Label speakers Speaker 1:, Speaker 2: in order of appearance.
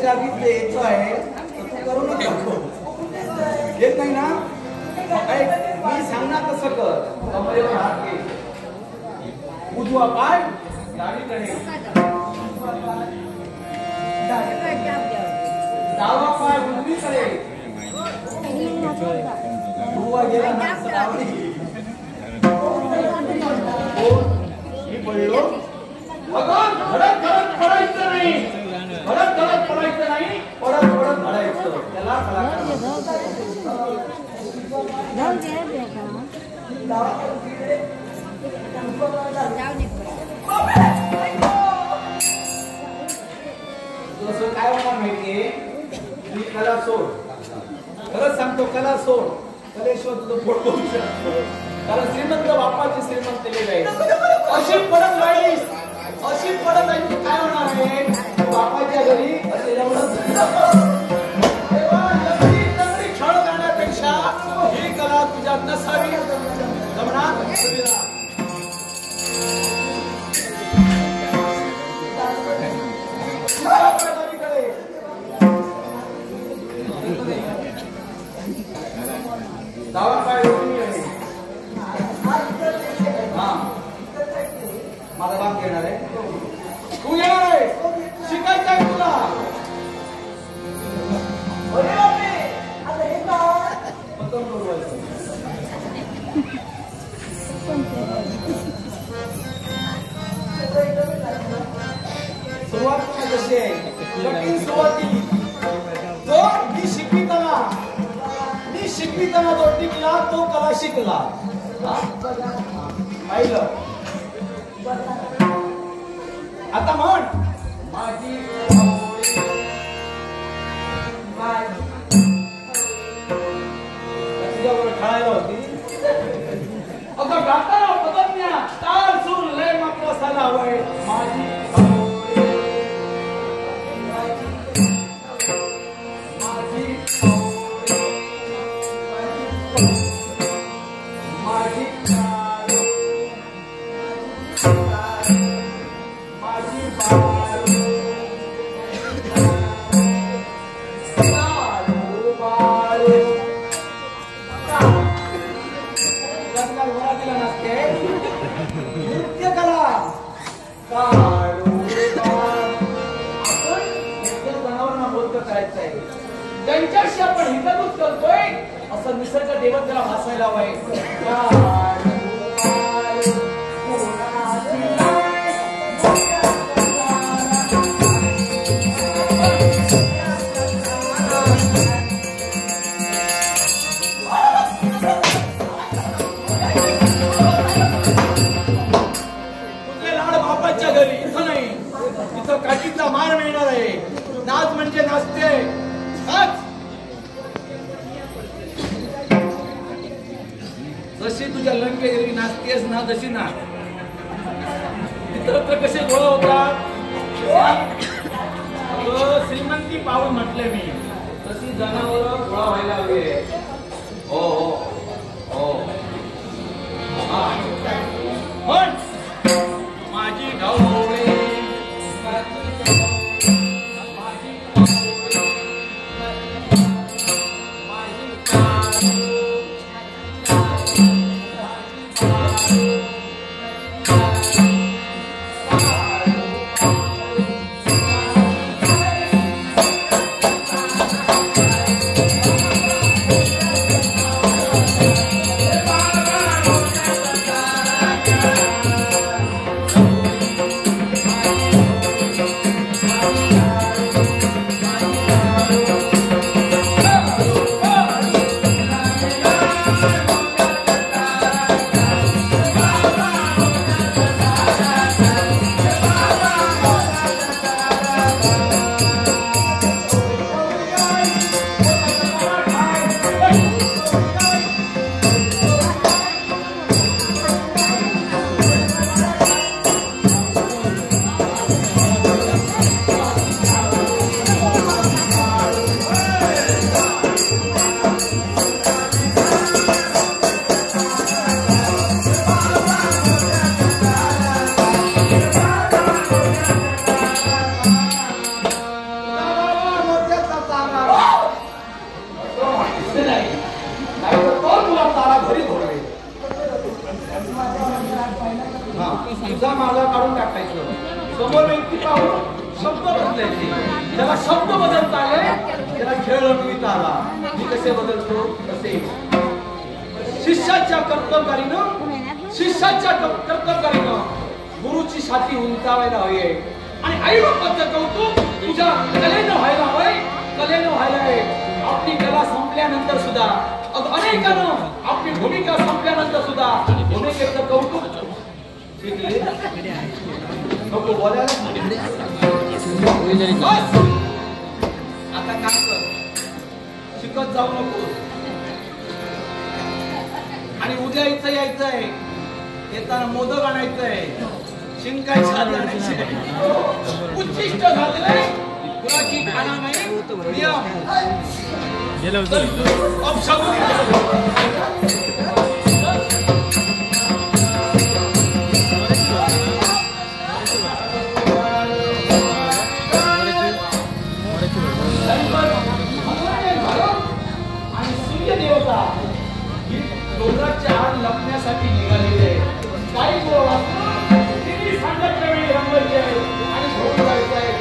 Speaker 1: जागी यायचं आहे तू करूनच दाखव. येत नाही ना मी सांगणार तसं कर. कमरेवर हात घे, उजवा पाय डावीकडे, डावा पाय उजवीकडे, उजवा गेला ना डावी. मी पडलो अगं धडक धडक पडायचं नाही, धडक धडक पडायचं नाही, पडत पडत धडायचं. त्याला जसं काय होणार माहितीये, मी कला सोड, खरंच सांगतो कला सोड, कलेश्वर तुझं पोट बघू शकतो. कारण श्रीमंत बापाची श्रीमंत केली जाईल. अशी पडत राहील, अशी पडत राहील, काय होणार आहे बापाच्या घरी असे एवढं छळ करण्यापेक्षा ही कला तुझ्यात नसावी. जमणार डावा पाय माझा बाप घेणार आहे, तू येणार आहे, शिकायचं आहे तुला. सुरुवात कशी आहे, कठीण सुरुवाती जो मी शिकविताना जो टिकला तो कला शिकला. पाहिलं आता म्हण माझी तुझ्याबरोबर खेळायला होती. अगं गाताना पदन्या ताल सूर लय मात्र साला हवंय. माझी त्यांच्याशी आपण हितगुज करतोय असं निसर्ग देवतेला भासायला हवंय. तुझे लाड बापाच्या घरी इथं नाही, इथं काठीचा मार मिळणार आहे. नाच म्हणजे नाचते, जशी तुझ्या लंकेगिरी नाचतेस ना तशी ना. इतर कसे गोळा होतात, श्रीमंती पाहून म्हटले मी, तशी जनावर गोळा व्हायला हवे. हो हो हो पण माझी ढवळे तुझा मागा काढून टाकायचं, समोर व्यक्ती पाहून शब्द बदलायचे, त्याला शब्द बदलता आले त्याला खेळ रंगविता आला. मी कसे बदलतो तसे शिष्याच्या कर्तव्यकारीनं गुरुची छाती उंचावायला हवी आहे. आणि आई बापाचं कौतुक तुझ्या कलेनं व्हायला हवंय, कलेनं व्हायला आहे. आपली कला संपल्यानंतर सुद्धा अनेकांना आपली भूमिका संपल्यानंतर सुद्धा भूमिकेचं कौतुक नको बोलायला. आता काय कर, शिकत जाऊ नको. आणि उद्या इथं यायचंय, येताना मोदक आणायचंय, शिंकायचं आणायचंय. उच्चिष्ट झालेलंय, कुणाची खाना नाही नियम. आणि सूर्यदेवता ही डोंगराच्या आड लपण्यासाठी निघालेली आहे. काही सांगत वेळी रंगायची आहे आणि झोप जायचं आहे.